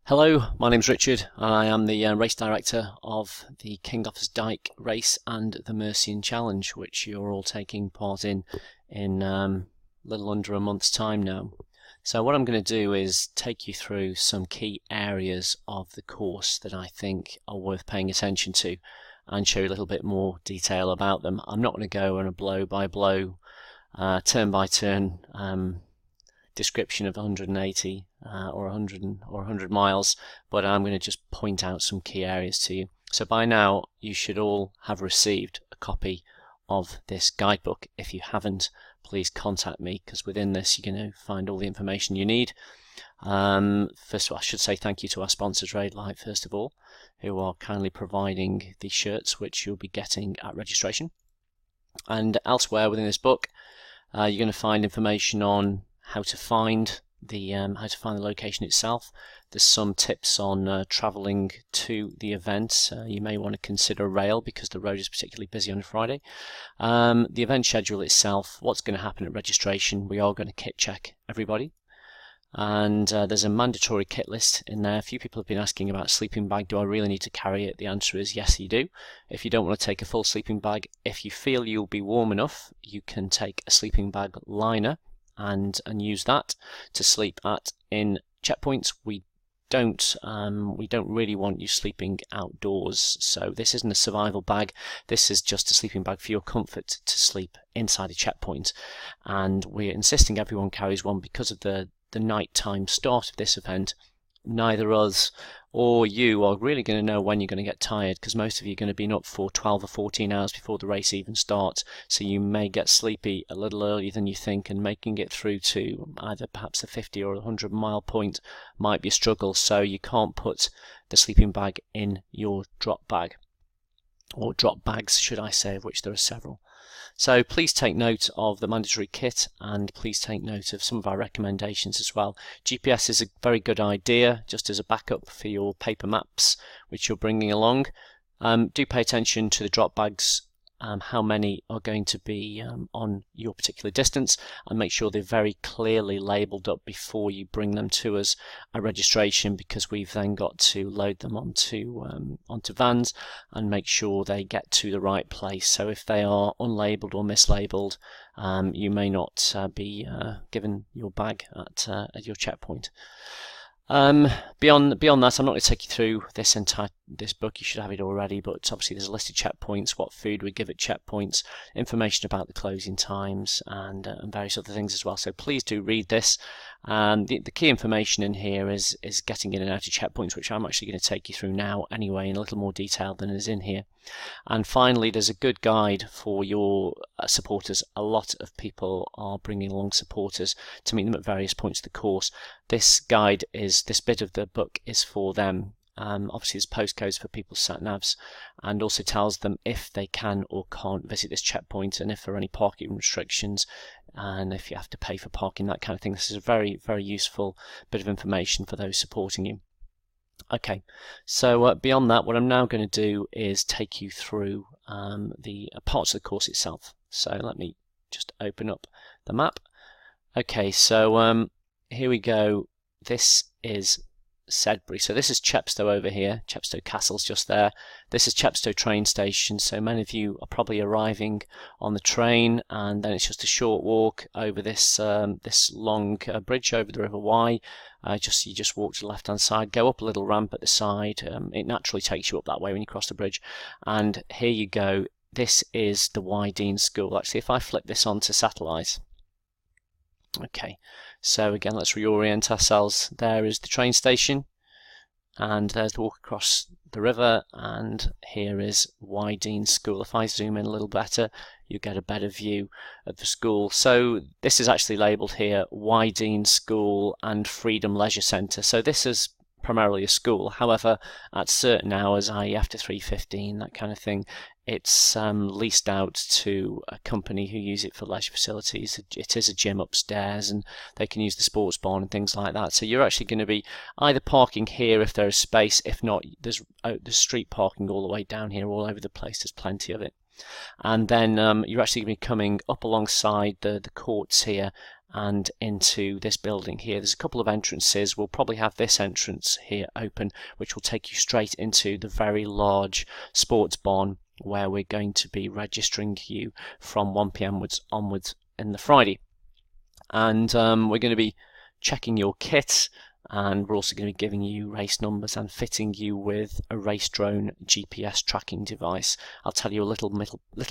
Hello, my name's Richard. I am the race director of the King Offa's Dyke race and the Mercian Challenge, which you're all taking part in little under a month's time now. So what I'm going to do is take you through some key areas of the course that I think are worth paying attention to and show you a little bit more detail about them. I'm not going to go on a blow-by-blow, turn-by-turn description of 180 or 100 miles, but I'm going to just point out some key areas to you. So by now you should all have received a copy of this guidebook. If you haven't, please contact me, because within this you're going to find all the information you need. First of all, I should say thank you to our sponsors, Raidlight, first of all, who are kindly providing the shirts which you'll be getting at registration. And elsewhere within this book you're going to find information on how to find the location itself. There's some tips on travelling to the event. You may want to consider rail because the road is particularly busy on a Friday. The event schedule itself, what's going to happen at registration. We are going to kit check everybody, and there's a mandatory kit list in there. A few people have been asking about sleeping bag. Do I really need to carry it? The answer is yes, you do. If you don't want to take a full sleeping bag, if you feel you'll be warm enough, you can take a sleeping bag liner and use that to sleep at in checkpoints. We don't really want you sleeping outdoors, so this isn't a survival bag. This is just a sleeping bag for your comfort to sleep inside a checkpoint, and we're insisting everyone carries one because of the nighttime start of this event. Neither us or you are really going to know when you're going to get tired, because most of you are going to be up for 12 or 14 hours before the race even starts, so you may get sleepy a little earlier than you think, and making it through to either perhaps the 50 or 100 mile point might be a struggle. So you can't put the sleeping bag in your drop bag, or drop bags should I say, of which there are several. So please take note of the mandatory kit, and please take note of some of our recommendations as well. GPS is a very good idea just as a backup for your paper maps which you're bringing along. Do pay attention to the drop bags, how many are going to be on your particular distance, and make sure they're very clearly labelled up before you bring them to us at registration, because we've then got to load them onto vans and make sure they get to the right place. So if they are unlabelled or mislabelled, you may not be given your bag at your checkpoint. Beyond that, I'm not going to take you through this book. You should have it already, but obviously there's a list of checkpoints, what food we give at checkpoints, information about the closing times, and various other things as well. So please do read this. The key information in here is getting in and out of checkpoints, which I'm actually going to take you through now anyway in a little more detail than is in here. And finally, there's a good guide for your supporters. A lot of people are bringing along supporters to meet them at various points of the course. This bit of the book is for them. Obviously there's postcodes for people's sat-navs, and also tells them if they can or can't visit this checkpoint, and if there are any parking restrictions, and if you have to pay for parking, that kind of thing. This is a very, very useful bit of information for those supporting you. Okay, so beyond that, what I'm now going to do is take you through the parts of the course itself. So let me just open up the map. Okay, so here we go. This is Sedbury. So this is Chepstow over here. Chepstow Castle's just there. This is Chepstow train station. So many of you are probably arriving on the train, and then it's just a short walk over this this long bridge over the River Wye. You just walk to the left hand side, go up a little ramp at the side. It naturally takes you up that way when you cross the bridge, and here you go. This is the Wye School. Actually, if I flip this onto satellite. Okay, so again, let's reorient ourselves. There is the train station, and there's the walk across the river, and here is Wye School. If I zoom in a little better, you get a better view of the school. So this is actually labelled here Wye School and Freedom Leisure Centre. So this is primarily a school. However, at certain hours, i.e. after 3:15, that kind of thing, it's leased out to a company who use it for leisure facilities. It is a gym upstairs, and they can use the sports barn and things like that. So you're actually going to be either parking here if there is space. If not, there's street parking all the way down here, all over the place. There's plenty of it. And then you're actually going to be coming up alongside the courts here, and into this building here. There's a couple of entrances. We'll probably have this entrance here open, which will take you straight into the very large sports barn where we're going to be registering you from 1 p.m. onwards in the Friday. And we're going to be checking your kit, and we're also going to be giving you race numbers and fitting you with a race drone GPS tracking device. I'll tell you a little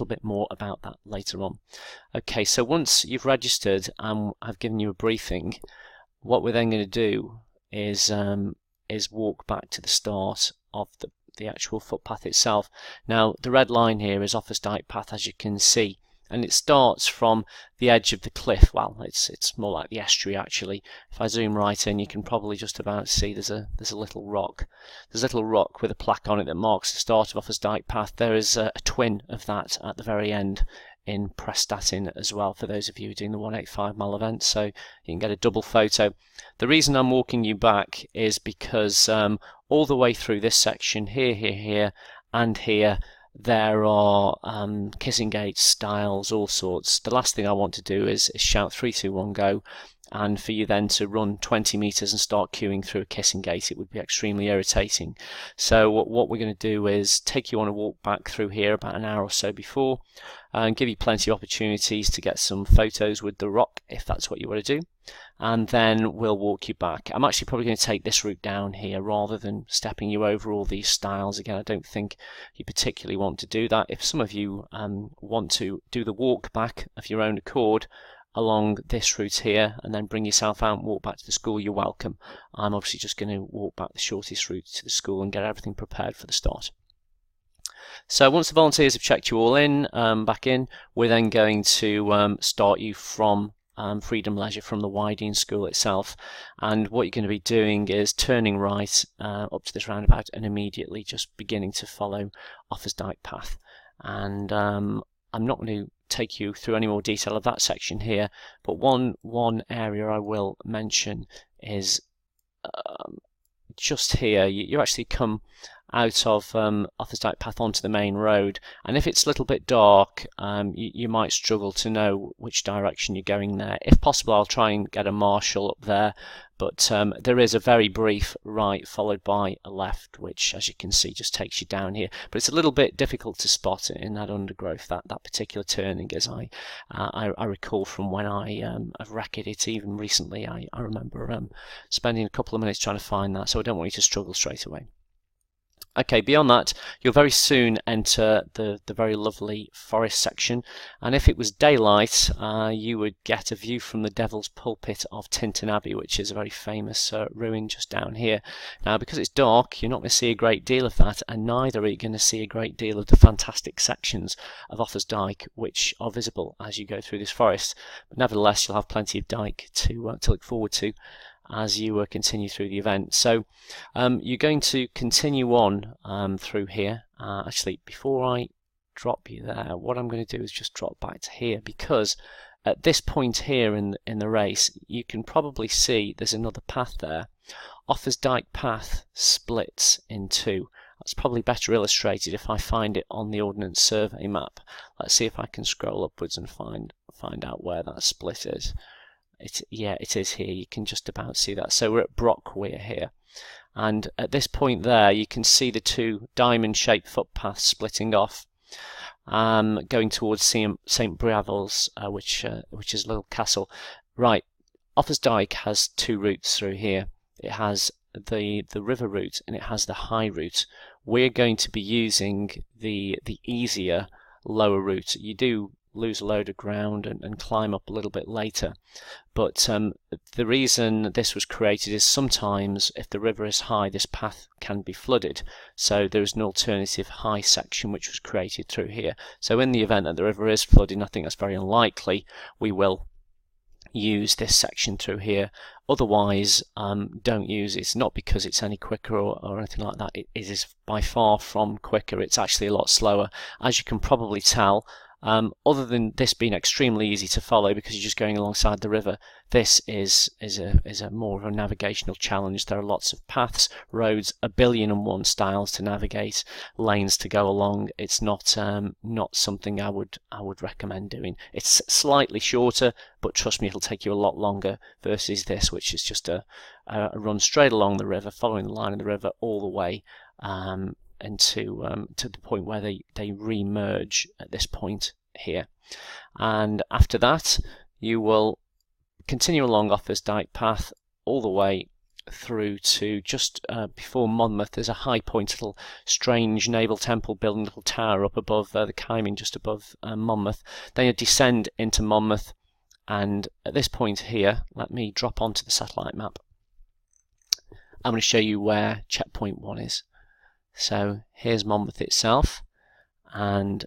bit more about that later on. Okay, so once you've registered and I've given you a briefing, what we're then going to do is walk back to the start of the actual footpath itself. Now, the red line here is Offa's Dyke path, as you can see, and it starts from the edge of the cliff. Well, it's more like the estuary actually. If I zoom right in, you can probably just about see there's a little rock. There's a little rock with a plaque on it that marks the start of Offa's Dyke path. There is a twin of that at the very end in Prestatyn as well, for those of you doing the 185 mile event, so you can get a double photo. The reason I'm walking you back is because all the way through this section here, and here, there are kissing gates, styles, all sorts. The last thing I want to do is shout 3, 2, 1, go, and for you then to run 20 meters and start queuing through a kissing gate. It would be extremely irritating. So what we're going to do is take you on a walk back through here about an hour or so before, and give you plenty of opportunities to get some photos with the rock if that's what you want to do, and then we'll walk you back. I'm actually probably going to take this route down here rather than stepping you over all these styles again. I don't think you particularly want to do that. If some of you want to do the walk back of your own accord along this route here and then bring yourself out and walk back to the school, you're welcome. I'm obviously just going to walk back the shortest route to the school and get everything prepared for the start. So once the volunteers have checked you all in, back in, we're then going to start you from Freedom Leisure, from the Wydene School itself, and what you're going to be doing is turning right up to this roundabout and immediately just beginning to follow Offa's Dyke path. And I'm not going to take you through any more detail of that section here, but one area I will mention is just here. You actually come out of Offa's Dyke path onto the main road, and if it's a little bit dark, you might struggle to know which direction you're going there. If possible, I'll try and get a marshal up there, but there is a very brief right followed by a left, which, as you can see, just takes you down here. But it's a little bit difficult to spot in that undergrowth, that particular turning, as I recall from when I've wrecked it even recently. I remember spending a couple of minutes trying to find that, so I don't want you to struggle straight away. Okay, beyond that, you'll very soon enter the very lovely forest section, and if it was daylight, you would get a view from the Devil's Pulpit of Tintern Abbey, which is a very famous ruin just down here. Now, because it's dark, you're not going to see a great deal of that, and neither are you going to see a great deal of the fantastic sections of Offa's Dyke, which are visible as you go through this forest. But nevertheless, you'll have plenty of Dyke to look forward to as you continue through the event. So you're going to continue on through here. Actually, before I drop you there, what I'm going to do is just drop back to here, because at this point here in the race, you can probably see there's another path there. Offa's Dyke path splits in two. That's probably better illustrated if I find it on the Ordnance Survey map. Let's see if I can scroll upwards and find out where that split is. Yeah, it is here. You can just about see that. So we're at Brockweir here, and at this point there, you can see the two diamond-shaped footpaths splitting off, going towards St Briavels, which is a little castle. Right, Offa's Dyke has two routes through here. It has the river route and it has the high route. We're going to be using the easier lower route. You do lose a load of ground and climb up a little bit later, but the reason this was created is sometimes if the river is high, this path can be flooded, so there is an alternative high section which was created through here. So in the event that the river is flooded, I think that's very unlikely, we will use this section through here. Otherwise, don't use it. It's not because it's any quicker or anything like that. It is by far from quicker. It's actually a lot slower. As you can probably tell, Other than this being extremely easy to follow because you're just going alongside the river, this is a more of a navigational challenge. There are lots of paths, roads, 1,000,001 styles to navigate, lanes to go along. It's not something I would recommend doing. It's slightly shorter, but trust me, it'll take you a lot longer versus this, which is just a run straight along the river, following the line of the river all the way and to the point where they re-merge at this point here. And after that, you will continue along Offa's Dyke path all the way through to just before Monmouth. There's a high point, little strange naval temple building, little tower up above the Kyming, just above Monmouth. Then you descend into Monmouth, and at this point here, let me drop onto the satellite map. I'm going to show you where checkpoint 1 is. So here's Monmouth itself, and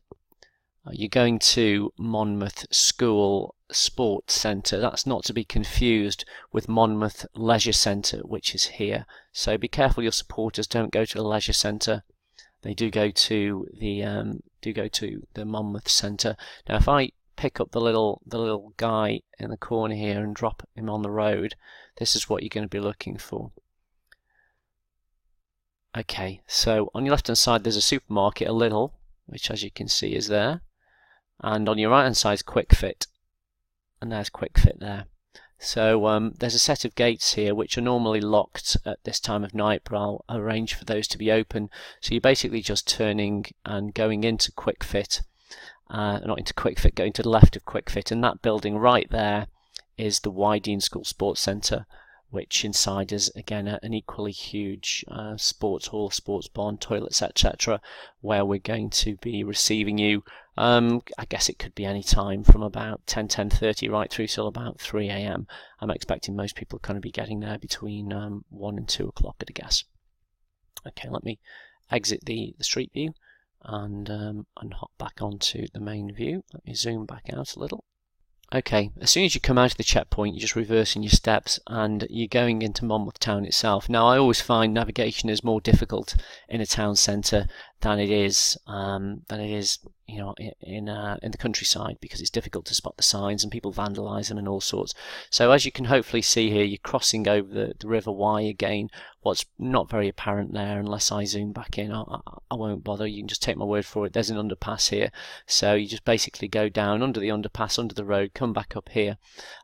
you're going to Monmouth School Sports Centre. That's not to be confused with Monmouth Leisure Centre, which is here. So be careful your supporters don't go to the Leisure Centre. They do go to the Monmouth Centre. Now, if I pick up the little guy in the corner here and drop him on the road, this is what you're going to be looking for. Okay, so on your left hand side there's a supermarket, a Lidl, which as you can see is there, and on your right hand side is Quick Fit, and there's Quick Fit there. So there's a set of gates here which are normally locked at this time of night, but I'll arrange for those to be open. So you're basically just turning and going into Quick Fit, not into Quick Fit, going to the left of Quick Fit, and that building right there is the Wydene School Sports Centre, which inside is again an equally huge sports hall, sports barn, toilets, etc., where we're going to be receiving you. I guess it could be any time from about 10:30 right through till about 3 AM. I'm expecting most people are going to be getting there between 1 and 2 o'clock at a guess. Okay, let me exit the street view and hop back onto the main view. Let me zoom back out a little. Okay, as soon as you come out of the checkpoint, you're just reversing your steps and you're going into Monmouth town itself. Now, I always find navigation is more difficult in a town centre than it is you know, in the countryside, because it's difficult to spot the signs and people vandalise them and all sorts. So as you can hopefully see here, you're crossing over the River Wye again. What's not very apparent there, unless I zoom back in, I won't bother, you can just take my word for it. There's an underpass here, so you just basically go down under the underpass, under the road, come back up here,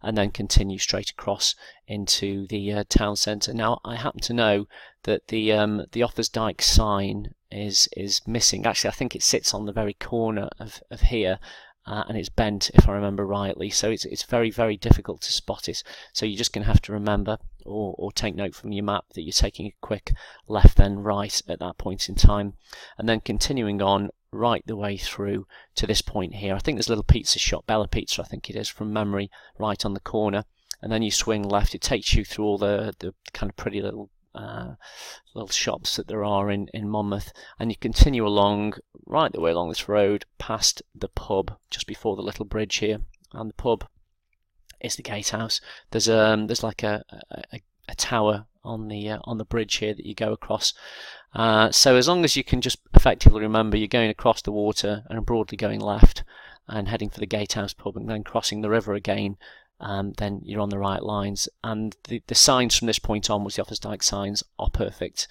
and then continue straight across into the town centre. Now, I happen to know that the Offa's Dyke sign is missing. Actually, I think it sits on the very corner of here, and it's bent, if I remember rightly, so it's very, very difficult to spot it. So you're just going to have to remember or take note from your map that you're taking a quick left then right at that point in time, and then continuing on right the way through to this point here. I think there's a little pizza shop, Bella Pizza I think it is from memory, right on the corner, and then you swing left. It takes you through all the kind of pretty little shops that there are in Monmouth, and you continue along right the way along this road past the pub just before the little bridge here, and the pub is the gatehouse. There's like a tower on the bridge here that you go across. So as long as you can just effectively remember you're going across the water and broadly going left and heading for the gatehouse pub and then crossing the river again, then you're on the right lines. And the signs from this point onwards, the Offa's Dyke signs, are perfect,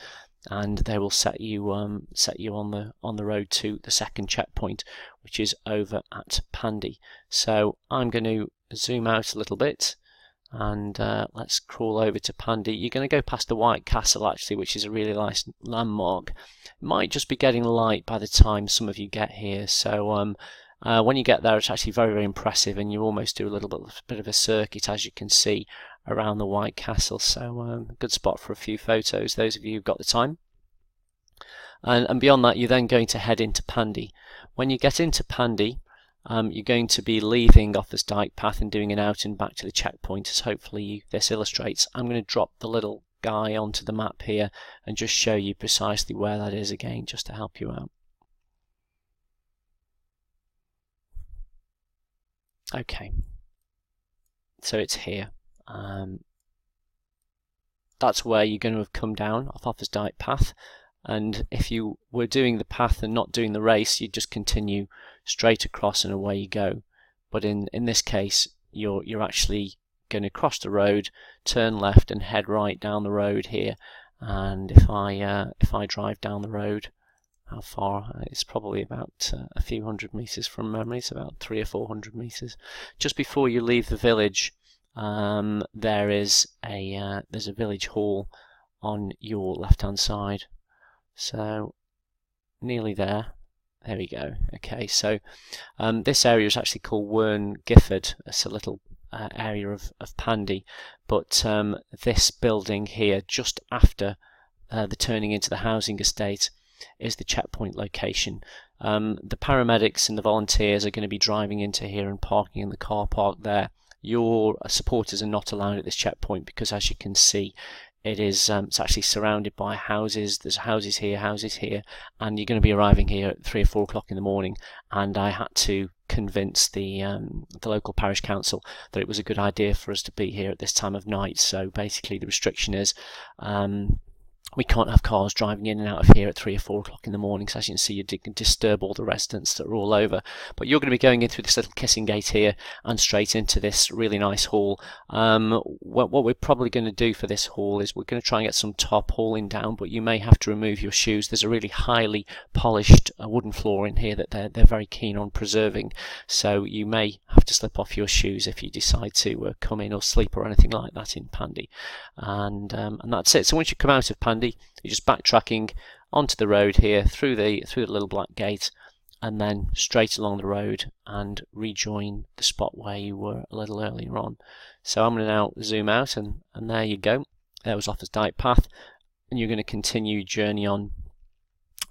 and they will set you on the road to the second checkpoint, which is over at Pandy. So I'm going to zoom out a little bit, and let's crawl over to Pandy. You're going to go past the White Castle actually, which is a really nice landmark. It might just be getting light by the time some of you get here, so when you get there, it's actually very, very impressive, and you almost do a little bit of a circuit, as you can see, around the White Castle. So good spot for a few photos, those of you who've got the time. And beyond that, you're then going to head into Pandy. When you get into Pandy, you're going to be leaving Offa's Dyke path and doing an out and back to the checkpoint, as hopefully this illustrates. I'm going to drop the little guy onto the map here and just show you precisely where that is again, just to help you out. Okay, so it's here. That's where you're going to have come down off Offa's Dyke path, and if you were doing the path and not doing the race, you'd just continue straight across and away you go. But in this case, you're actually going to cross the road, turn left and head right down the road here. And if I drive down the road, how far? It's probably about a few hundred meters from memory. It's about 300 or 400 meters. Just before you leave the village, there's a village hall on your left-hand side. So nearly there. There we go. Okay, so this area is actually called Wern Gifford. It's a little area of Pandy, but this building here, just after the turning into the housing estate, is the checkpoint location. The paramedics and the volunteers are going to be driving into here and parking in the car park there. Your supporters are not allowed at this checkpoint because, as you can see, it's actually surrounded by houses. There's houses here, and you're going to be arriving here at 3 or 4 o'clock in the morning. And I had to convince the local parish council that it was a good idea for us to be here at this time of night. So basically, the restriction is we can't have cars driving in and out of here at 3 or 4 o'clock in the morning. So as you can see, you can disturb all the residents that are all over. But you're going to be going in through this little kissing gate here and straight into this really nice hall. What we're probably going to do for this hall is we're going to try and get some tarpaulin down, but you may have to remove your shoes. There's a really highly polished wooden floor in here that they're very keen on preserving. So you may have to slip off your shoes if you decide to come in or sleep or anything like that in Pandy. And that's it. So once you come out of Pandy, you're just backtracking onto the road here through the little black gate, and then straight along the road and rejoin the spot where you were a little earlier on. So I'm going to now zoom out, and there you go. There was Offa's Dyke path, and you're going to continue your journey on.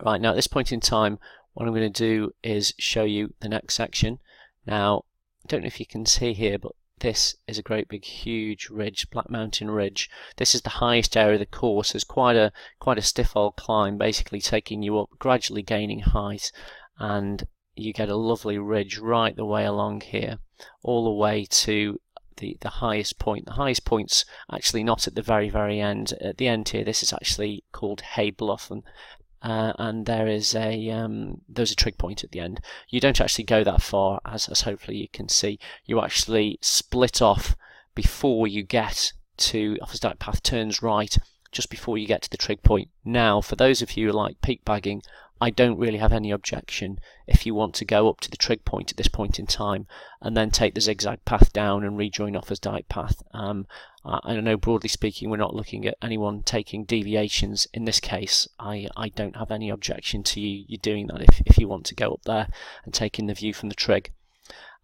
Right, now at this point in time, what I'm going to do is show you the next section. Now, I don't know if you can see here, but this is a great big huge ridge, Black Mountain Ridge. This is the highest area of the course. There's quite a stiff old climb, basically taking you up, gradually gaining height, and you get a lovely ridge right the way along here, all the way to the highest point. The highest point's actually not at the very end. At the end here, this is actually called Hay Bluff, and there's a trig point at the end. You don't actually go that far, as hopefully you can see. You actually split off before you get to Offa's Dyke path, turns right just before you get to the trig point. Now, for those of you who like peak bagging, I don't really have any objection if you want to go up to the trig point at this point in time and then take the zigzag path down and rejoin Offa's Dyke path. I know, broadly speaking, we're not looking at anyone taking deviations. In this case, I don't have any objection to you doing that if you want to go up there and taking the view from the trig.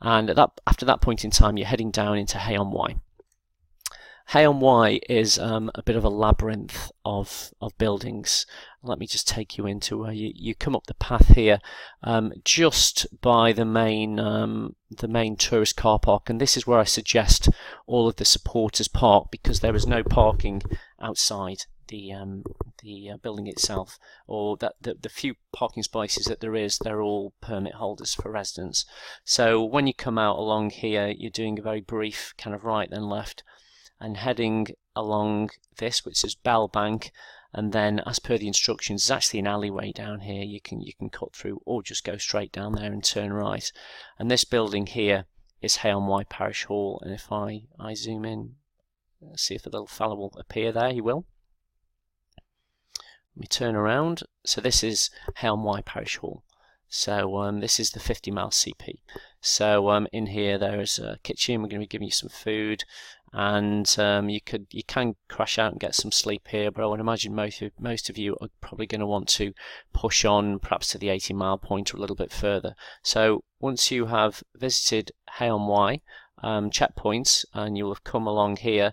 And after that point in time, you're heading down into Hay on Wye. Hay on Wye is a bit of a labyrinth of buildings. Let me just take you into where you come up the path here, just by the main tourist car park, and this is where I suggest all of the supporters park, because there is no parking outside the building itself, or that the few parking spaces that there is, they're all permit holders for residents. So when you come out along here, you're doing a very brief kind of right then left, and heading along this, which is Bell Bank, and then as per the instructions, there's actually an alleyway down here you can cut through, or just go straight down there and turn right. And this building here is Hay on Wye Parish Hall, and if I zoom in, see if the little fella will appear there. He will. Let me turn around. So this is Hay on Wye Parish Hall. So this is the 50 mile CP. So in here there is a kitchen. We're going to be giving you some food, and you can crash out and get some sleep here. But I would imagine most of you are probably going to want to push on, perhaps to the 80 mile point or a little bit further. So once you have visited Hay on Wye checkpoints, and you'll have come along here,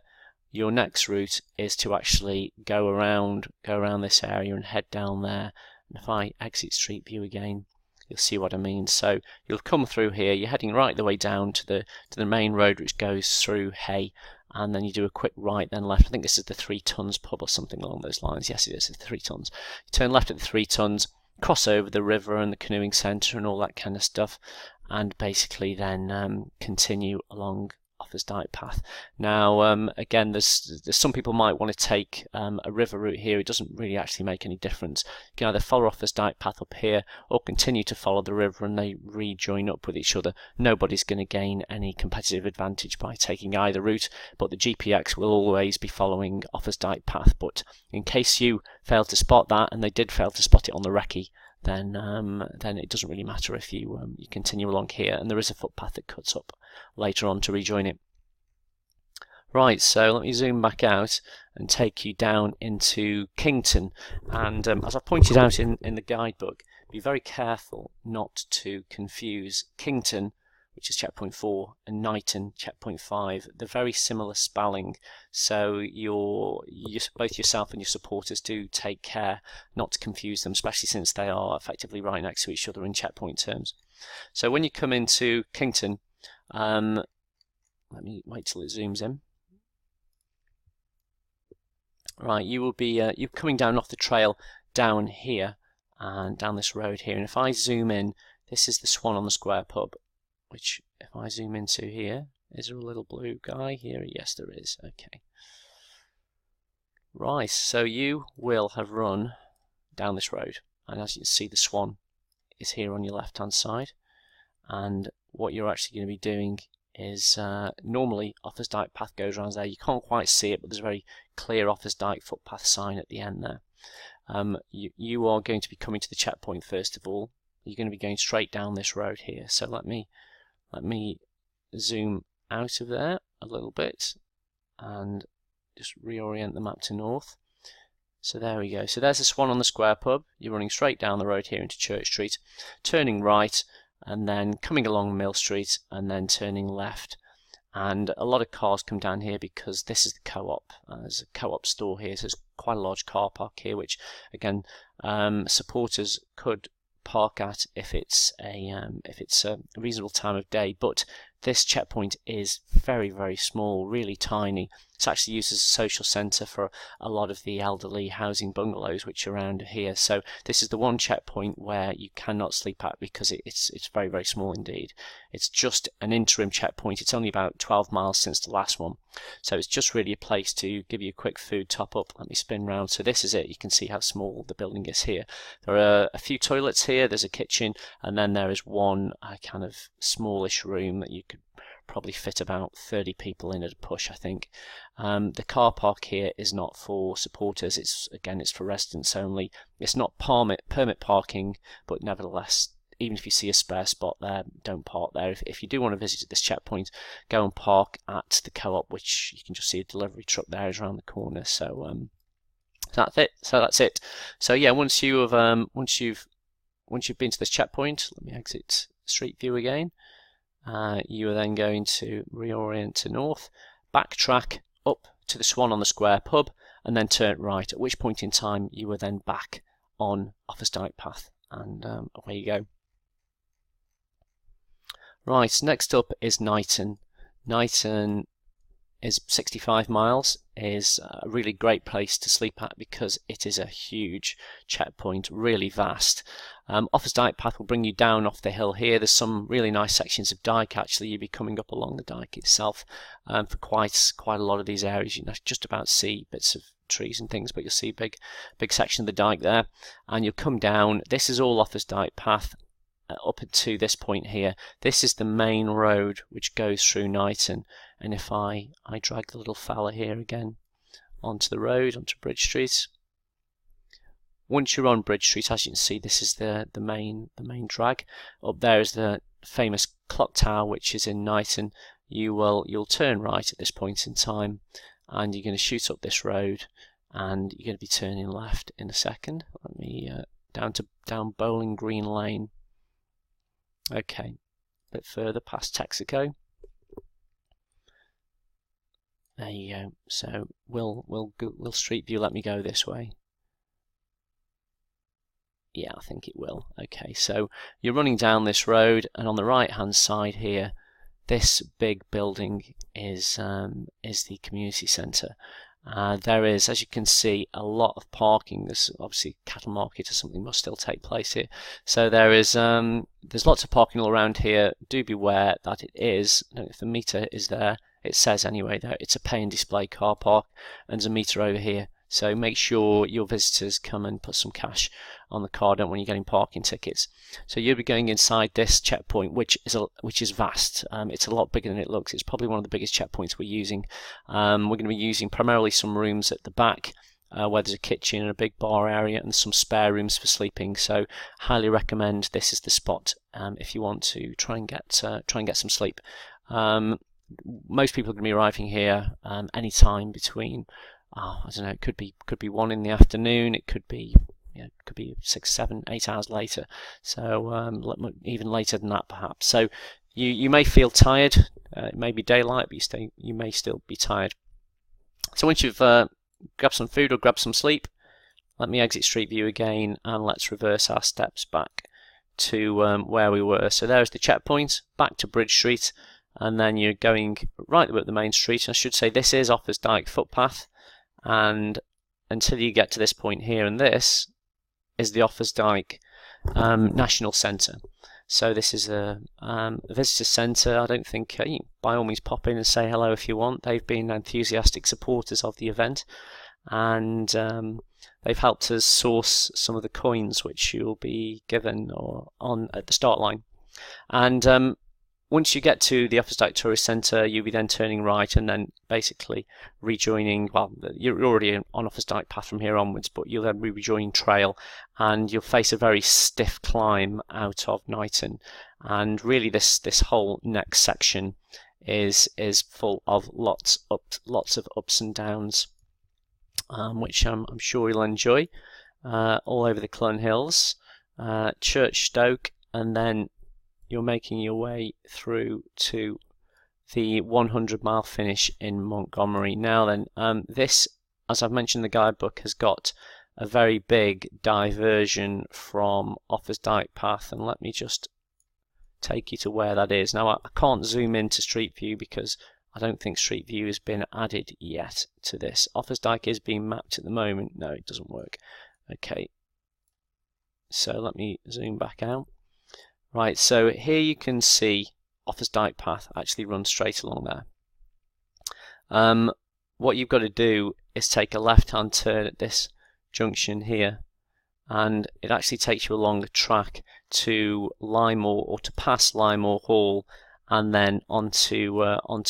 your next route is to actually go around this area and head down there. And if I exit Street View again, you'll see what I mean. So you'll come through here, you're heading right the way down to the main road which goes through Hay, and then you do a quick right then left. I think this is the 3 Tons pub or something along those lines. Yes, it is, it's the 3 Tons. You turn left at the 3 Tons, cross over the river and the canoeing centre and all that kind of stuff, and basically then continue along Offa's Dyke path. Now, again, there's some people might want to take a river route here. It doesn't really actually make any difference. You can either follow Offa's Dyke path up here or continue to follow the river, and they rejoin up with each other. Nobody's going to gain any competitive advantage by taking either route, but the GPX will always be following Offa's Dyke path. But in case you fail to spot that, and they did fail to spot it on the recce, then it doesn't really matter if you continue along here, and there is a footpath that cuts up later on to rejoin it. Right, so let me zoom back out and take you down into Kington, and as I pointed out in the guidebook, be very careful not to confuse Kington, which is checkpoint 4, and Knighton, checkpoint 5. They're very similar spelling, so both yourself and your supporters do take care not to confuse them, especially since they are effectively right next to each other in checkpoint terms. So when you come into Kington, let me wait till it zooms in. Right, you will be you're coming down off the trail down here and down this road here, and if I zoom in, this is the Swan on the Square pub, which if I zoom into here, is there a little blue guy here? Yes, there is. Okay. Right, so you will have run down this road, and as you can see, the Swan is here on your left hand side, and what you're actually going to be doing is normally Offa's Dyke path goes around there. You can't quite see it, but there's a very clear Offa's Dyke footpath sign at the end there. You are going to be coming to the checkpoint first of all. You're going to be going straight down this road here. So let me zoom out of there a little bit and just reorient the map to north. So there we go. So there's the Swan on the Square pub. You're running straight down the road here into Church Street, turning right, and then coming along Mill Street, and then turning left. And a lot of cars come down here because this is the co-op. There's a co-op store here, so there's quite a large car park here, which again supporters could park at if it's a reasonable time of day. But this checkpoint is very, very small, really tiny. It's actually used as a social centre for a lot of the elderly housing bungalows which are around here. So this is the one checkpoint where you cannot sleep at because it's very, very small indeed. It's just an interim checkpoint. It's only about 12 miles since the last one. So it's just really a place to give you a quick food top up. Let me spin round. So this is it. You can see how small the building is here. There are a few toilets here. There's a kitchen, and then there is one kind of smallish room that you could probably fit about 30 people in at a push, I think. The car park here is not for supporters. It's for residents only. It's not permit parking, but nevertheless, even if you see a spare spot there, don't park there. If you do want to visit this checkpoint, go and park at the co-op, which you can just see a delivery truck there is around the corner. So that's it. So yeah, once you've been to this checkpoint, let me exit Street View again. You are then going to reorient to north, backtrack up to the Swan on the Square pub, and then turn right, at which point in time you are then back on Offa's Dyke path, and away you go. Right, next up is Knighton. Knighton is 65 miles, is a really great place to sleep at because it is a huge checkpoint, really vast. Offa's Dyke path will bring you down off the hill here. There's some really nice sections of Dyke actually. You'll be coming up along the Dyke itself for quite a lot of these areas. You just about see bits of trees and things, but you'll see a big section of the Dyke there, and you'll come down. This is all Offa's Dyke path. Up to this point here, this is the main road which goes through Knighton, and if I drag the little fella here again onto the road, onto Bridge Street. Once you're on Bridge Street, as you can see, this is the main drag. Up there is the famous clock tower which is in Knighton. You'll turn right at this point in time, and you're going to shoot up this road, and you're going to be turning left in a second. Let me down Bowling Green Lane. Okay, a bit further past Texaco. There you go. So will Street View let me go this way? Yeah, I think it will. Okay, so you're running down this road, and on the right hand side here, this big building is the community centre. There is, as you can see, a lot of parking. There's obviously cattle market or something must still take place here. So there's lots of parking all around here. Do beware that it is, I don't know if the meter is there, it says anyway that it's a pay and display car park, and there's a meter over here. So make sure your visitors come and put some cash on the card when you're getting parking tickets. So you'll be going inside this checkpoint, which is vast. It's a lot bigger than it looks. It's probably one of the biggest checkpoints we're using. We're going to be using primarily some rooms at the back, where there's a kitchen and a big bar area and some spare rooms for sleeping. So highly recommend this is the spot if you want to try and get some sleep. Most people are going to be arriving here any time between I don't know, it could be 1 in the afternoon, it could be 6, 7, 8 hours later, so even later than that perhaps. So you may feel tired, it may be daylight, but you may still be tired. So once you've grabbed some food or grabbed some sleep, let me exit Street View again, and let's reverse our steps back to where we were. So there's the checkpoint, back to Bridge Street, and then you're going right up the main street. I should say this is Offa's Dyke footpath, and until you get to this point here, and this is the Offa's Dyke National Centre. So this is a visitor centre. I don't think by all means pop in and say hello if you want. They've been enthusiastic supporters of the event, and they've helped us source some of the coins which you'll be given at the start line. And once you get to the Offa's Dyke Tourist Centre, you'll be then turning right and then basically rejoining, well, you're already on Offa's Dyke path from here onwards, but you'll then be rejoining trail, and you'll face a very stiff climb out of Knighton. And really this whole next section is full of lots of ups and downs, which I'm sure you'll enjoy, all over the Clun Hills, Church Stoke, and then you're making your way through to the 100-mile finish in Montgomery. Now then, this, as I've mentioned, the guidebook has got a very big diversion from Offa's Dyke path, and let me just take you to where that is. Now I can't zoom into Street View because I don't think Street View has been added yet to this. Offa's Dyke is being mapped at the moment. No, it doesn't work. Okay, so let me zoom back out. Right, so here you can see Offa's Dyke path actually runs straight along there. What you've got to do is take a left-hand turn at this junction here, and it actually takes you along a track to Lymore, or to past Lymore Hall, and then onto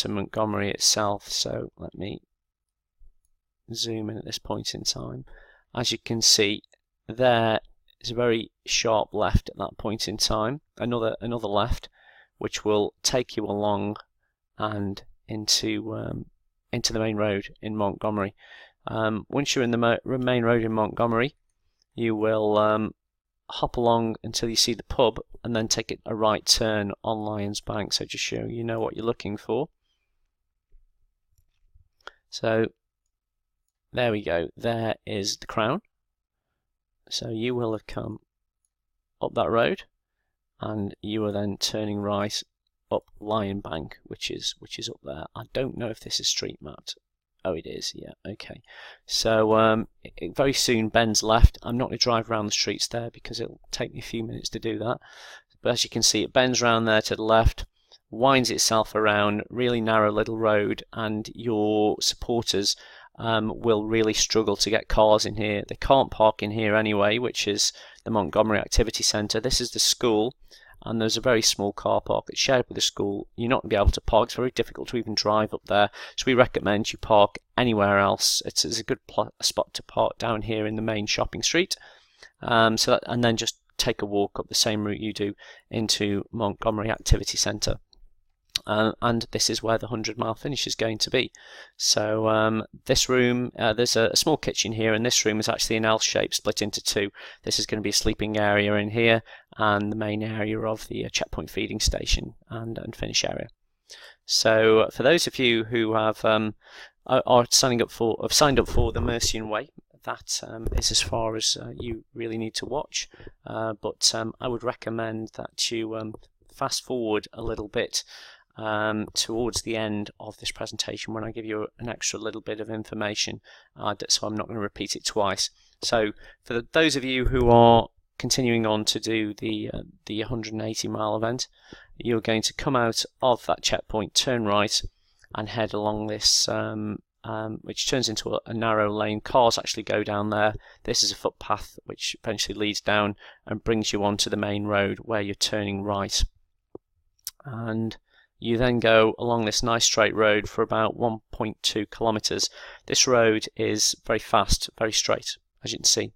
Montgomery itself. So let me zoom in at this point in time. As you can see, there is a very sharp left at that point in time, another left, which will take you along and into the main road in Montgomery. Once you're in the main road in Montgomery, you will hop along until you see the pub, and then take a right turn on Lions Bank. So just show you know what you're looking for. So there we go. There is the Crown. So you will have come up that road, and you are then turning right up Lion Bank, which is up there. I don't know if this is street mapped. Oh, it is. Yeah. Okay. So it very soon bends left. I'm not going to drive around the streets there because it'll take me a few minutes to do that. But as you can see, it bends around there to the left, winds itself around, really narrow little road, and your supporters will really struggle to get cars in here. They can't park in here anyway, which is the Montgomery Activity Centre. This is the school, and there's a very small car park that's shared with the school. You're not going to be able to park. It's very difficult to even drive up there, so we recommend you park anywhere else. It's a good spot to park down here in the main shopping street, and then just take a walk up the same route you do into Montgomery Activity Centre. And this is where the 100-mile finish is going to be. So this room, there's a small kitchen here, and this room is actually an L shape split into two. This is going to be a sleeping area in here, and the main area of the checkpoint feeding station and finish area. So for those of you who have signed up for the Mercian Way, that is as far as you really need to watch. But I would recommend that you fast forward a little bit towards the end of this presentation, when I give you an extra little bit of information, so I'm not going to repeat it twice. So for those of you who are continuing on to do the 180-mile event, you're going to come out of that checkpoint, turn right, and head along this which turns into a narrow lane. Cars actually go down there. This is a footpath which eventually leads down and brings you onto the main road where you're turning right. And you then go along this nice straight road for about 1.2 kilometers. This road is very fast, very straight, as you can see.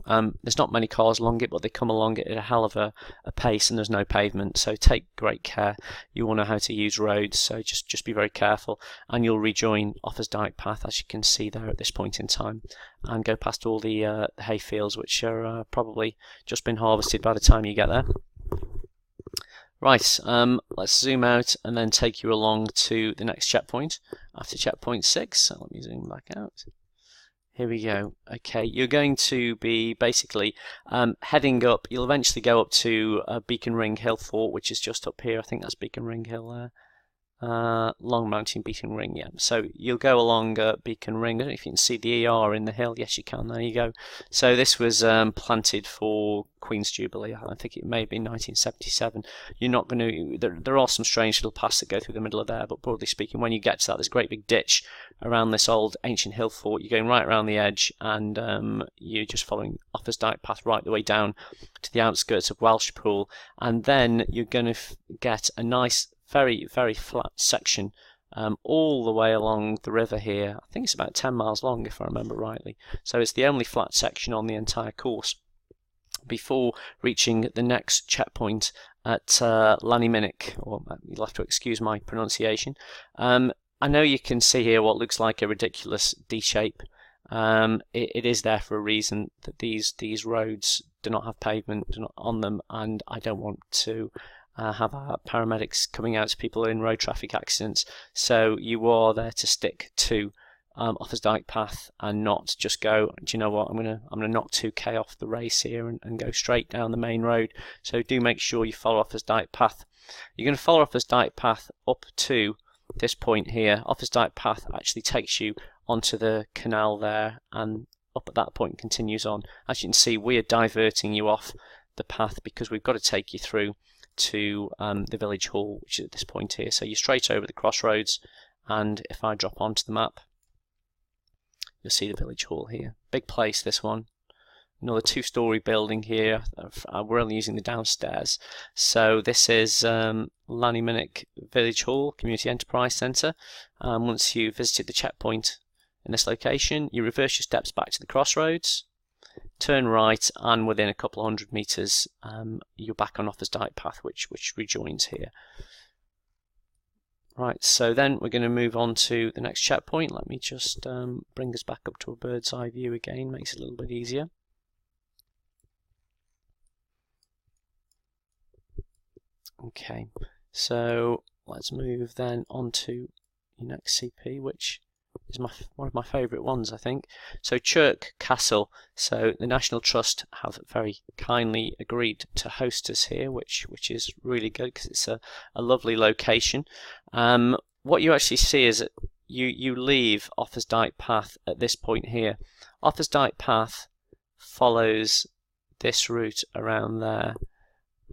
There's not many cars along it, but they come along it at a hell of a pace, and there's no pavement, so take great care. You will know how to use roads, so just be very careful, and you'll rejoin Offa's Dyke path, as you can see there at this point in time, and go past all the hay fields, which are probably just been harvested by the time you get there. Right, let's zoom out and then take you along to the next checkpoint after checkpoint 6. So let me zoom back out. Here we go. Okay, you're going to be basically heading up. You'll eventually go up to Beacon Ring Hill Fort, which is just up here. I think that's Beacon Ring Hill there. Long Mountain Beacon Ring, yeah. So you'll go along Beacon Ring. I don't know if you can see the ER in the hill. Yes, you can. There you go. So this was planted for Queen's Jubilee. I think it may have been 1977. You're not going to. There are some strange little paths that go through the middle of there, but broadly speaking, when you get to that, there's a great big ditch around this old ancient hill fort. You're going right around the edge, and you're just following Offa's Dyke path right the way down to the outskirts of Welshpool, and then you're going to get a nice, very, very flat section all the way along the river here. I think it's about 10 miles long, if I remember rightly. So it's the only flat section on the entire course before reaching the next checkpoint at Llanymynech, or you'll have to excuse my pronunciation. I know you can see here what looks like a ridiculous D shape. It is there for a reason, that these roads do not have pavement on them, and I don't want to have our paramedics coming out to people in road traffic accidents. So you are there to stick to Offa's Dyke path and not just go, do you know what, I'm gonna knock 2k off the race here and go straight down the main road. So do make sure you follow Offa's Dyke path. You're going to follow Offa's Dyke path up to this point here. Offa's Dyke path actually takes you onto the canal there, and up at that point continues on. As you can see, we are diverting you off the path because we've got to take you through to the village hall, which is at this point here. So you're straight over the crossroads, and if I drop onto the map, you'll see the village hall here. Big place, this one. Another 2-story building here. We're only using the downstairs. So this is Llanymynech Village Hall, Community Enterprise Centre. Once you've visited the checkpoint in this location, you reverse your steps back to the crossroads, turn right, and within a couple of 100 metres you're back on Offa's Dyke path, which rejoins here. Right, so then we're going to move on to the next checkpoint. Let me just bring us back up to a bird's eye view again, makes it a little bit easier. Okay, so let's move then on to your next CP, which is one of my favourite ones, I think. So Chirk Castle. So the National Trust have very kindly agreed to host us here, which is really good because it's a lovely location. What you actually see is that you leave Offa's Dyke path at this point here. Offa's Dyke path follows this route around there,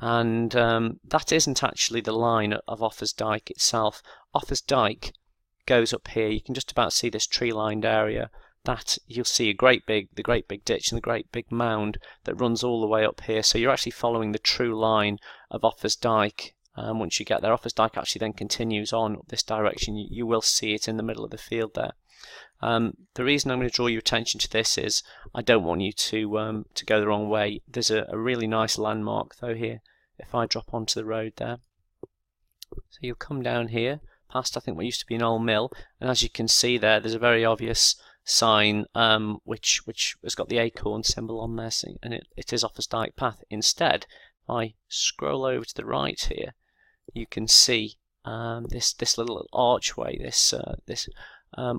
and that isn't actually the line of Offa's Dyke itself. Offa's Dyke goes up here. You can just about see this tree-lined area. That you'll see the great big ditch and the great big mound that runs all the way up here. So you're actually following the true line of Offa's Dyke. Once you get there, Offa's Dyke actually then continues on up this direction. You will see it in the middle of the field there. The reason I'm going to draw your attention to this is I don't want you to go the wrong way. There's a really nice landmark though here. If I drop onto the road there, so you'll come down here past I think what used to be an old mill, and as you can see there's a very obvious sign which has got the acorn symbol on there, and it is Offa's Dyke path. Instead, if I scroll over to the right here, you can see this little archway, this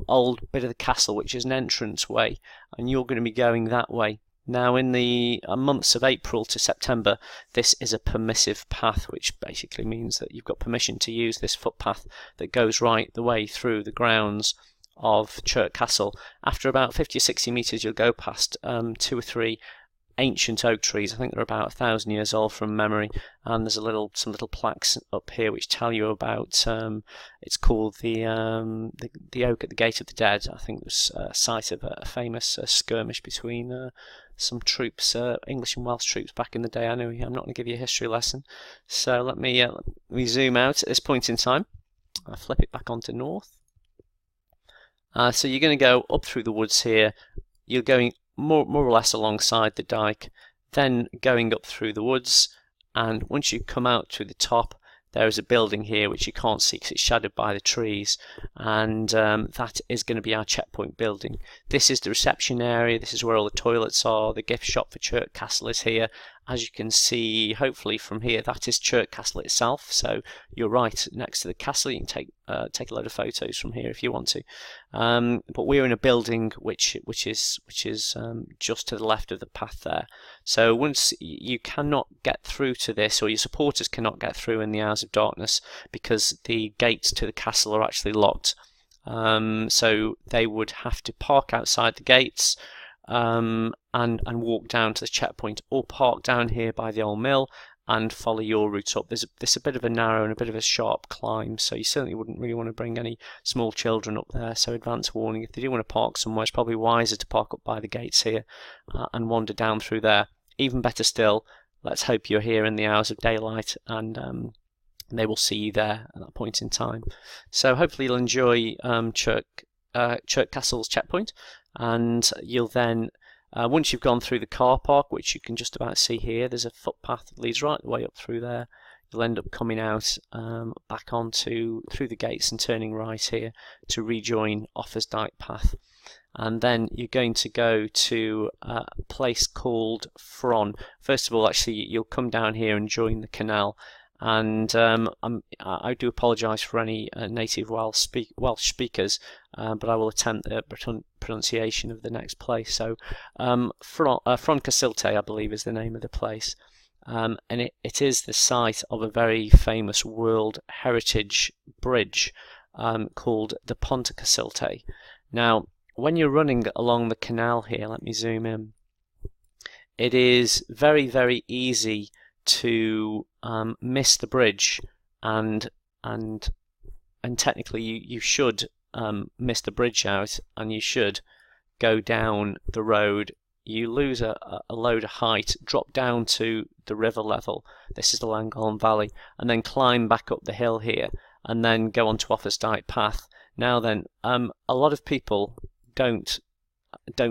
old bit of the castle, which is an entrance way, and you're going to be going that way. Now in the months of April to September, this is a permissive path, which basically means that you've got permission to use this footpath that goes right the way through the grounds of Chirk Castle. After about 50 or 60 metres you'll go past 2 or 3 ancient oak trees. I think they're about 1,000 years old from memory, and there's some little plaques up here which tell you about. It's called the oak at the Gate of the Dead. I think it was a site of a famous skirmish between some troops, English and Welsh troops back in the day. I know I'm not going to give you a history lesson, so let me zoom out at this point in time. I'll flip it back onto north. So you're going to go up through the woods here. You're going more or less alongside the dike, then going up through the woods, and once you come out to the top, there is a building here which you can't see because it's shadowed by the trees, and that is going to be our checkpoint building. This is the reception area. This is where all the toilets are. The gift shop for Chirk Castle is here. As you can see, hopefully from here, that is Chirk Castle itself. So you're right next to the castle. You can take a load of photos from here if you want to. But we're in a building which is just to the left of the path there. So once you cannot get through to this, or your supporters cannot get through in the hours of darkness, because the gates to the castle are actually locked. So they would have to park outside the gates. And walk down to the checkpoint, or park down here by the old mill and follow your route up. There's a bit of a narrow and a bit of a sharp climb, so you certainly wouldn't really want to bring any small children up there. So advance warning, if they do want to park somewhere, it's probably wiser to park up by the gates here and wander down through there. Even better still, let's hope you're here in the hours of daylight, and they will see you there at that point in time. So hopefully you'll enjoy Chirk Castle's checkpoint. And you'll then, once you've gone through the car park, which you can just about see here, there's a footpath that leads right the way up through there. You'll end up coming out back onto through the gates and turning right here to rejoin Offa's Dyke path. And then you're going to go to a place called Fron. First of all, actually, you'll come down here and join the canal. And I do apologise for any native Welsh speakers, but I will attempt the pronunciation of the next place. So, Froncasillte, I believe, is the name of the place, and it is the site of a very famous World Heritage bridge called the Pontacasillte. Now, when you're running along the canal here, let me zoom in. It is very, very easy to miss the bridge, and technically you should miss the bridge out, and you should go down the road. You lose a load of height, drop down to the river level. This is the Llangollen Valley, and then climb back up the hill here, and then go onto Offa's Dyke path. Now then, a lot of people don't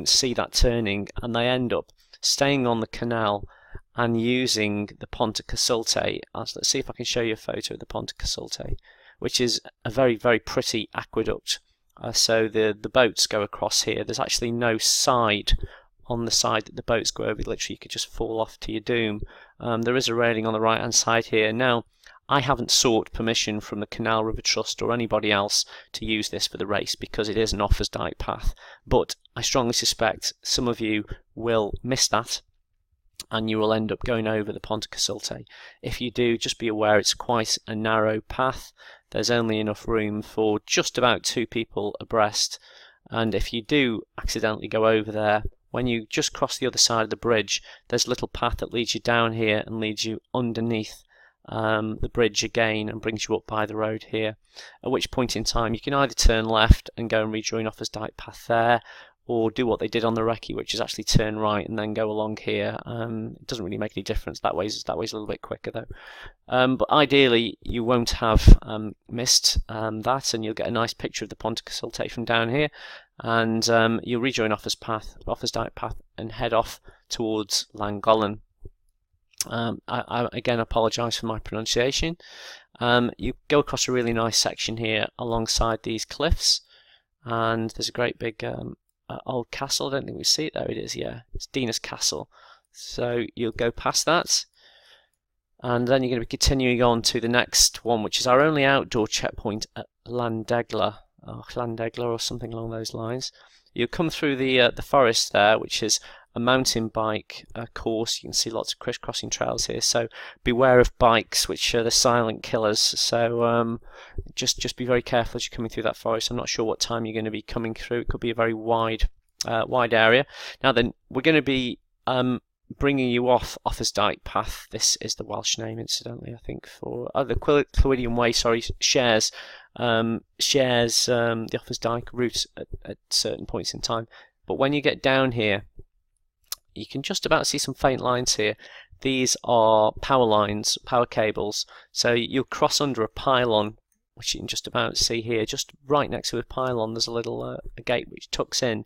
see that turning, and they end up staying on the canal and using the Pontacasillte. Let's see if I can show you a photo of the Pontacasiltte, which is a very, very pretty aqueduct. So the boats go across here. There's actually no side on the side that the boats go over. Literally, you could just fall off to your doom. There is a railing on the right hand side here. Now, I haven't sought permission from the Canal River Trust or anybody else to use this for the race, because it is an Offa's Dyke path, but I strongly suspect some of you will miss that, and you will end up going over the Pontacasillte. If you do, just be aware it's quite a narrow path. There's only enough room for just about 2 people abreast, and if you do accidentally go over there, when you just cross the other side of the bridge, there's a little path that leads you down here and leads you underneath the bridge again and brings you up by the road here, at which point in time you can either turn left and go and rejoin Offa's Dyke path there, or do what they did on the recce, which is actually turn right and then go along here. It doesn't really make any difference. That way's a little bit quicker though. But ideally, you won't have missed that, and you'll get a nice picture of the Pontacasillte from down here, and you'll rejoin Offa's Dyke path, and head off towards Llangollen. I again apologise for my pronunciation. You go across a really nice section here alongside these cliffs, and there's a great big old castle. I don't think we see it. There it is, yeah. It's Dina's Castle. So you'll go past that, and then you're going to be continuing on to the next one, which is our only outdoor checkpoint at Llandegla, or something along those lines. You'll come through the forest there, which is a mountain bike course. You can see lots of crisscrossing trails here, so beware of bikes, which are the silent killers. So just be very careful as you're coming through that forest. I'm not sure what time you're going to be coming through. It could be a very wide area. Now then, we're going to be bringing you off Offa's Dyke path. This is the Welsh name, incidentally, I think, for the Clwydian Way. Sorry, shares the Offa's Dyke route at certain points in time. But when you get down here, you can just about see some faint lines here. These are power lines, power cables. So you'll cross under a pylon, which you can just about see here. Just right next to the pylon, there's a little a gate which tucks in.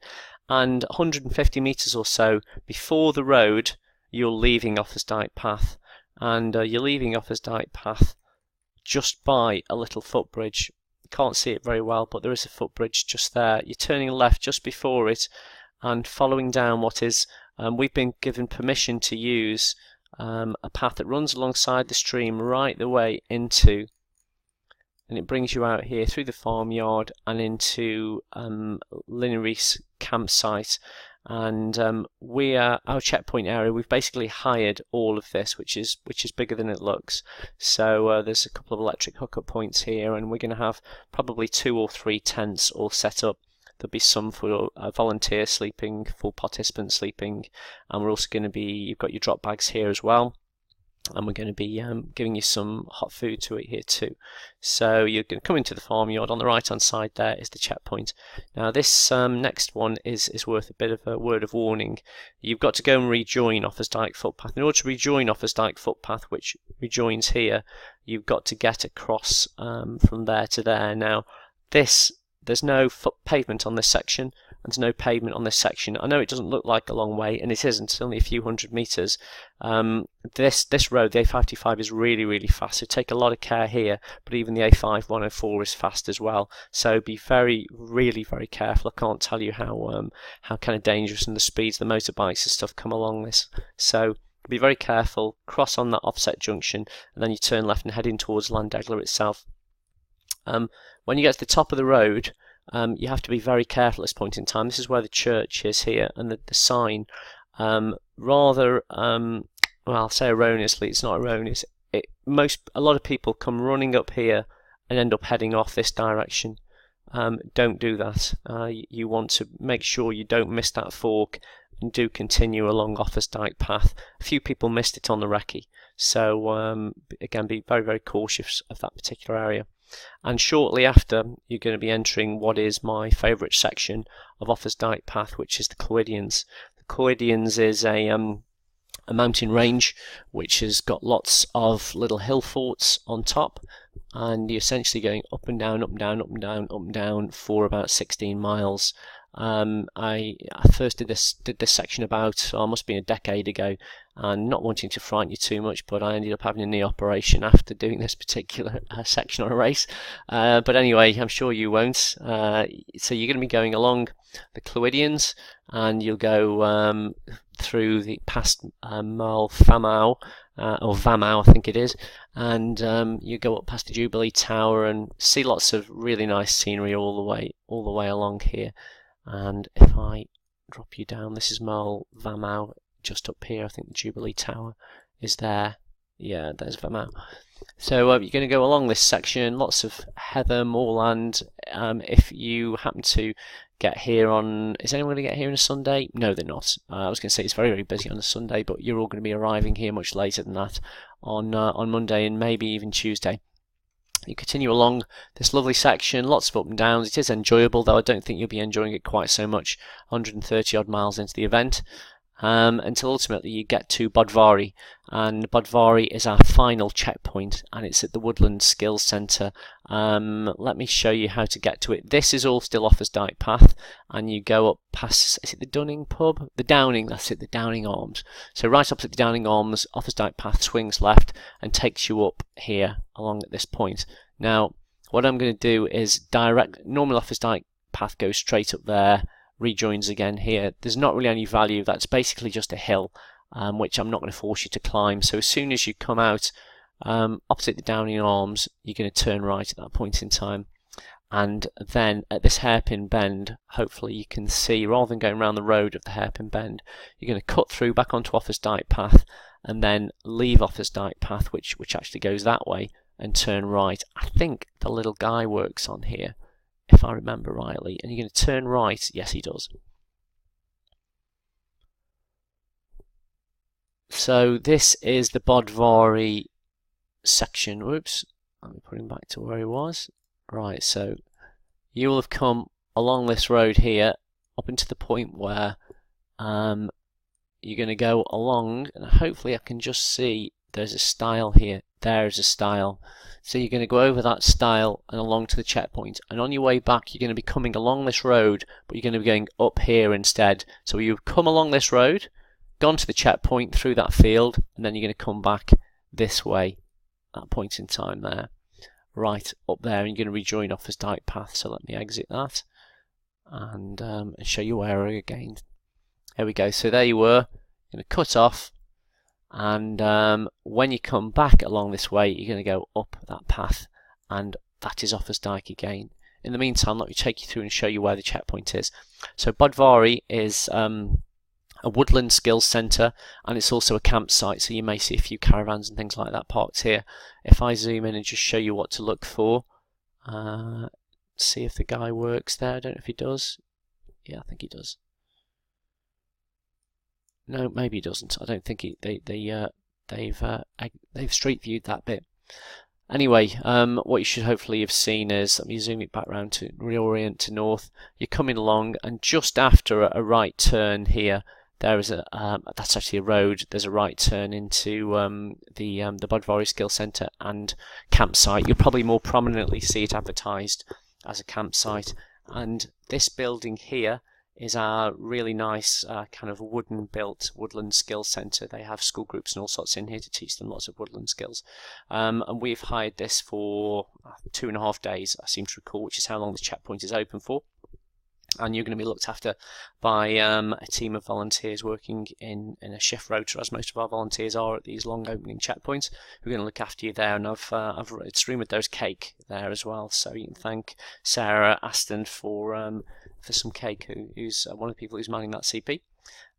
And 150 metres or so before the road, you're leaving Offa's Dyke path. And you're leaving Offa's Dyke path just by a little footbridge. You can't see it very well, but there is a footbridge just there. You're turning left just before it and following down what is, we've been given permission to use a path that runs alongside the stream right the way into, and it brings you out here through the farmyard and into Linneries campsite. And our checkpoint area, we've basically hired all of this, which is bigger than it looks. So there's a couple of electric hookup points here, and we're going to have probably 2 or 3 tents all set up. There'll be some for volunteer sleeping, full participant sleeping, and we're also going to be, you've got your drop bags here as well, and we're going to be giving you some hot food to eat here too. So you're going to come into the farmyard. On the right hand side there is the checkpoint. Now this next one is worth a bit of a word of warning. You've got to go and rejoin Offa's Dyke footpath. In order to rejoin Offa's Dyke footpath, which rejoins here, you've got to get across from there to there. Now there's no pavement on this section, and there's no pavement on this section. I know it doesn't look like a long way, and it isn't. It's only a few hundred metres. This road, the A525, is really, really fast. So take a lot of care here, but even the A5 104 is fast as well. So be really very careful. I can't tell you how kind of dangerous and the speeds the motorbikes and stuff come along this. So be very careful. Cross on that offset junction, and then you turn left and head in towards Llandegla itself. When you get to the top of the road, you have to be very careful at this point in time. This is where the church is here, and the sign, rather, well, I'll say erroneously, it's not erroneous. A lot of people come running up here and end up heading off this direction. Don't do that. You want to make sure you don't miss that fork and do continue along Offa's Dyke path. A few people missed it on the recce, so again, be very, very cautious of that particular area. And shortly after, you're going to be entering what is my favourite section of Offa's Dyke path, which is the Clwydians. The Clwydians is a mountain range which has got lots of little hill forts on top, and you're essentially going up and down, up and down, up and down, up and down for about 16 miles. I first did this section about, must have been a decade ago, and not wanting to frighten you too much, but I ended up having a knee operation after doing this particular section on a race. But anyway, I'm sure you won't. So you're going to be going along the Clwydians, and you'll go through the past Merl Famau, or Famau I think it is, and you go up past the Jubilee Tower and see lots of really nice scenery all the way along here. And if I drop you down, this is Merl Famau, just up here. I think the Jubilee Tower is there. Yeah, there's Famau. So you're going to go along this section, lots of heather, moorland. If you happen to get here on, is anyone going to get here on a Sunday? No, they're not. I was going to say it's very, very busy on a Sunday, but you're all going to be arriving here much later than that on Monday and maybe even Tuesday. You continue along this lovely section, lots of up and downs. It is enjoyable, though I don't think you'll be enjoying it quite so much 130 odd miles into the event, until ultimately you get to Bodvari, and Bodvari is our final checkpoint, and it's at the Woodland Skills Centre. Let me show you how to get to it. This is all still Offa's Dyke path, and you go up past, is it the Dunning pub? The Downing, that's it, the Downing Arms. So right opposite the Downing Arms, Offa's Dyke path swings left and takes you up here along at this point. Now, what I'm going to do is normal Offa's Dyke path goes straight up there, rejoins again here. There's not really any value. That's basically just a hill, which I'm not going to force you to climb. So as soon as you come out opposite the Downing Arms, you're going to turn right at that point in time. And then at this hairpin bend, hopefully you can see, rather than going around the road of the hairpin bend, you're going to cut through back onto Offa's Dyke path and then leave Offa's Dyke path, which actually goes that way, and turn right. I think the little guy works on here, if I remember rightly, and you're going to turn right. Yes, he does. So this is the Bodvari section. Whoops, let me put him back to where he was. Right, so you will have come along this road here up into the point where you're going to go along, and hopefully I can just see there's a stile here. There's a stile. So you're going to go over that stile and along to the checkpoint, and on your way back you're going to be coming along this road, but you're going to be going up here instead. So you've come along this road, gone to the checkpoint through that field, and then you're going to come back this way, that point in time there, right up there, and you're going to rejoin Offa's Dyke path. So let me exit that and show you where again. There we go. So there you were. You're going to cut off, and when you come back along this way, you're going to go up that path, and that is Offa's Dyke again. In the meantime, let me take you through and show you where the checkpoint is. So Bodvari is a woodland skills centre, and it's also a campsite, so you may see a few caravans and things like that parked here. If I zoom in and just show you what to look for, see if the guy works there. I don't know if he does. Yeah, I think he does. No, maybe he doesn't. I don't think they've street viewed that bit. Anyway, what you should hopefully have seen is, let me zoom it back round to reorient to north. You're coming along, and just after a right turn here, there is that's actually a road. There's a right turn into the Bodvari Skill Centre and campsite. You'll probably more prominently see it advertised as a campsite. And this building here is our really nice kind of wooden built woodland skills centre. They have school groups and all sorts in here to teach them lots of woodland skills. And we've hired this for 2.5 days, I seem to recall, which is how long this checkpoint is open for. And you're going to be looked after by a team of volunteers working in a shift rota, as most of our volunteers are at these long opening checkpoints. We're going to look after you there, and I've streamed those cake there as well, so you can thank Sarah Aston for some cake, who's one of the people who's manning that CP.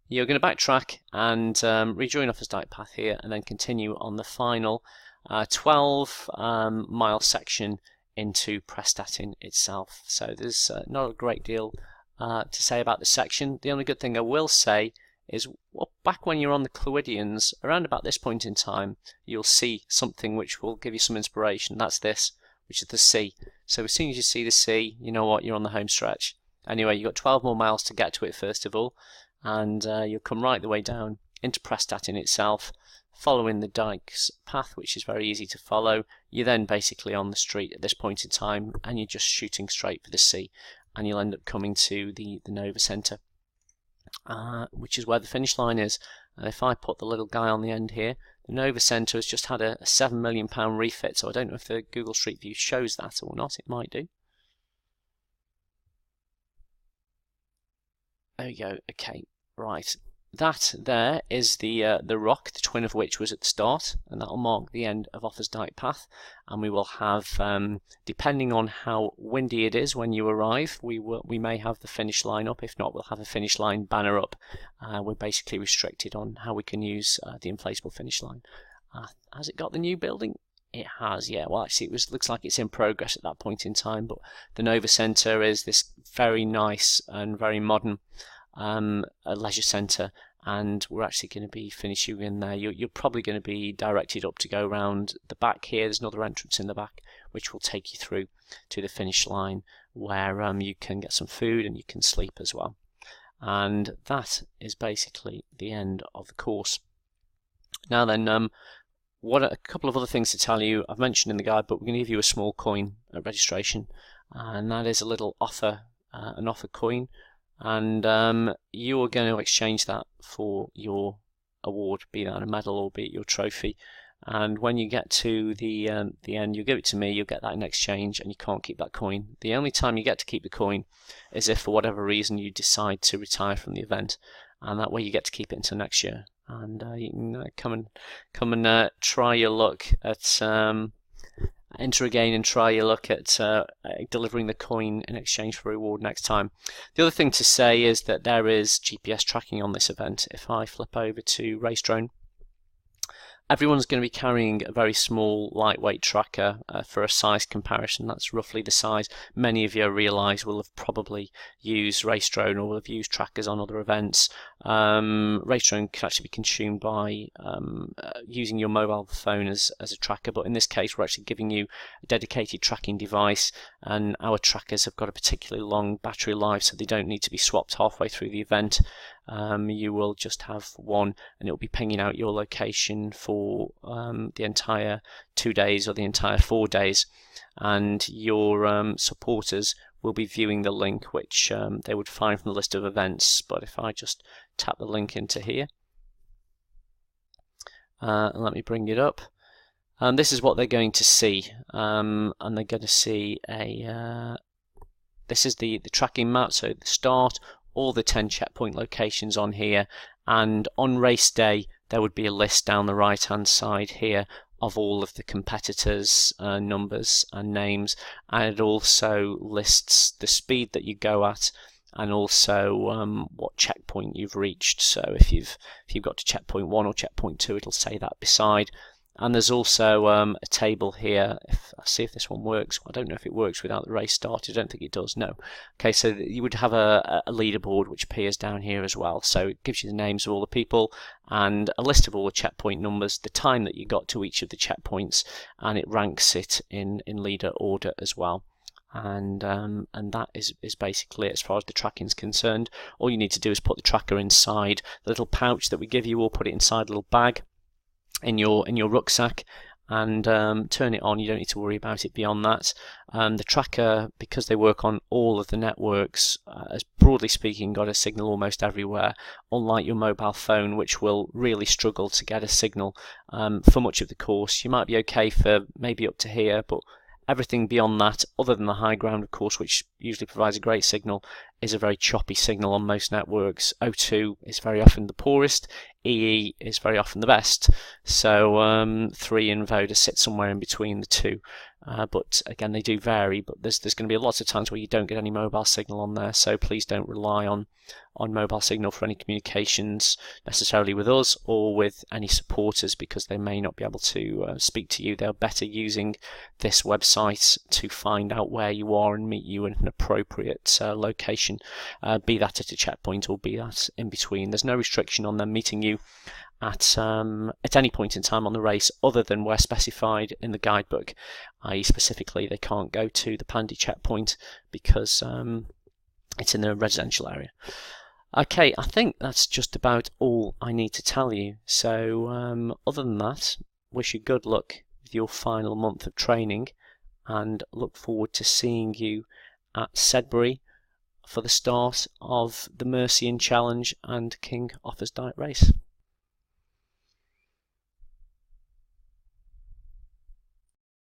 You're going to backtrack and rejoin Offa's Dyke path here, and then continue on the final 12-mile section into Prestatyn itself. So there's not a great deal to say about this section. The only good thing I will say is, well, back when you're on the Clwydians, around about this point in time, you'll see something which will give you some inspiration. That's this, which is the sea. So as soon as you see the sea, you know what, you're on the home stretch. Anyway, you've got 12 more miles to get to it first of all, and you'll come right the way down into Prestatyn itself, following the Dyke's path, which is very easy to follow. You're then basically on the street at this point in time, and you're just shooting straight for the sea, and you'll end up coming to the Nova Centre, which is where the finish line is. And if I put the little guy on the end here, the Nova Centre has just had a £7 million refit, so I don't know if the Google Street View shows that or not. It might do. There we go. Okay, right. That there is the rock, the twin of which was at the start, and that will mark the end of Offa's Dyke path. And we will have, depending on how windy it is when you arrive, we may have the finish line up. If not, we'll have a finish line banner up. We're basically restricted on how we can use the inflatable finish line. Has it got the new building? It has, yeah. Well, actually, looks like it's in progress at that point in time. But the Nova Centre is this very nice and very modern a leisure centre, and we're actually going to be finishing in there. You're probably going to be directed up to go around the back here. There's another entrance in the back which will take you through to the finish line, where you can get some food and you can sleep as well. And that is basically the end of the course. Now then, a couple of other things to tell you. I've mentioned in the guide, but we're going to give you a small coin at registration, and that is a little an Offa coin. And you are going to exchange that for your award, be that a medal or be it your trophy. And when you get to the end, you'll give it to me, you'll get that in exchange, and you can't keep that coin. The only time you get to keep the coin is if for whatever reason you decide to retire from the event, and that way you get to keep it until next year. And you can come and try your luck at enter again and try your luck at delivering the coin in exchange for a reward next time. The other thing to say is that there is GPS tracking on this event. If I flip over to Race Drone, Everyone's going to be carrying a very small, lightweight tracker for a size comparison. That's roughly the size. Many of you, I realise, will have probably used Race Drone or will have used trackers on other events. Race Drone can actually be consumed by using your mobile phone as a tracker, but in this case we're actually giving you a dedicated tracking device, and our trackers have got a particularly long battery life, so they don't need to be swapped halfway through the event. You will just have one, and it will be pinging out your location for the entire 2 days or the entire 4 days, and your supporters will be viewing the link which they would find from the list of events. But if I just tap the link into here, and let me bring it up, this is what they're going to see, and they're going to see this is the tracking map, so the start, all the 10 checkpoint locations on here, and on race day there would be a list down the right hand side here of all of the competitors' numbers and names, and it also lists the speed that you go at and also what checkpoint you've reached. So if you've got to checkpoint 1 or checkpoint 2, it'll say that beside. And there's also a table here. I'll see if this one works. I don't know if it works without the race started. I don't think it does, no. Okay, so you would have a leaderboard which appears down here as well. So it gives you the names of all the people and a list of all the checkpoint numbers, the time that you got to each of the checkpoints, and it ranks it in leader order as well. And that is basically it as far as the tracking is concerned. All you need to do is put the tracker inside the little pouch that we give you, or put it inside a little bag in your rucksack, and turn it on. You don't need to worry about it beyond that. The tracker, because they work on all of the networks, as broadly speaking, got a signal almost everywhere, unlike your mobile phone, which will really struggle to get a signal for much of the course. You might be okay for maybe up to here, but everything beyond that, other than the high ground, of course, which usually provides a great signal, is a very choppy signal on most networks. O2 is very often the poorest, EE is very often the best, so 3 and Voda sit somewhere in between the two. But again, they do vary, but there's going to be lots of times where you don't get any mobile signal on there, so please don't rely on mobile signal for any communications necessarily with us or with any supporters, because they may not be able to speak to you. They're better using this website to find out where you are and meet you in an appropriate location, be that at a checkpoint or be that in between. There's no restriction on them meeting you at any point in time on the race, other than where specified in the guidebook, i.e. specifically they can't go to the Pandy checkpoint because it's in a residential area. Okay, I think that's just about all I need to tell you. So other than that, wish you good luck with your final month of training, and look forward to seeing you at Sedbury for the start of the Mercian Challenge and King Offa's Dyke race.